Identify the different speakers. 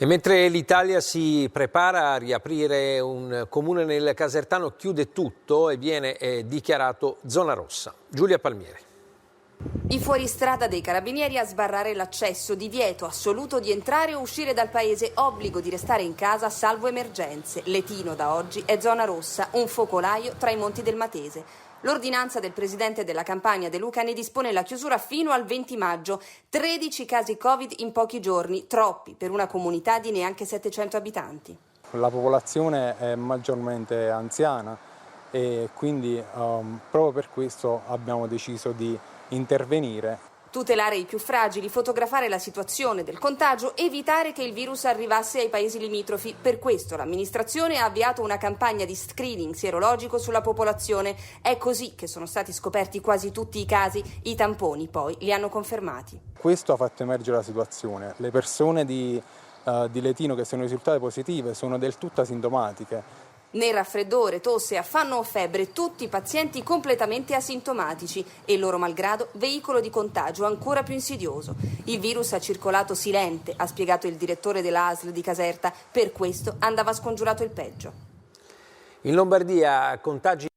Speaker 1: E mentre l'Italia si prepara a riaprire, un comune nel Casertano chiude tutto e viene dichiarato zona rossa. Giulia Palmieri.
Speaker 2: I fuoristrada dei carabinieri a sbarrare l'accesso, divieto assoluto di entrare o uscire dal paese, obbligo di restare in casa salvo emergenze. Letino da oggi è zona rossa, un focolaio tra i monti del Matese. L'ordinanza del presidente della Campania De Luca ne dispone la chiusura fino al 20 maggio. 13 casi Covid in pochi giorni, troppi per una comunità di neanche 700 abitanti.
Speaker 3: La popolazione è maggiormente anziana e quindi proprio per questo abbiamo deciso di intervenire.
Speaker 2: Tutelare i più fragili, fotografare la situazione del contagio, evitare che il virus arrivasse ai paesi limitrofi. Per questo l'amministrazione ha avviato una campagna di screening sierologico sulla popolazione. È così che sono stati scoperti quasi tutti i casi. I tamponi poi li hanno confermati.
Speaker 3: Questo ha fatto emergere la situazione. Le persone di Letino che sono risultate positive sono del tutto asintomatiche.
Speaker 2: Né raffreddore, tosse, affanno o febbre, tutti pazienti completamente asintomatici e loro malgrado veicolo di contagio ancora più insidioso. Il virus ha circolato silente, ha spiegato il direttore della ASL di Caserta, per questo andava scongiurato il peggio.
Speaker 1: In Lombardia contagi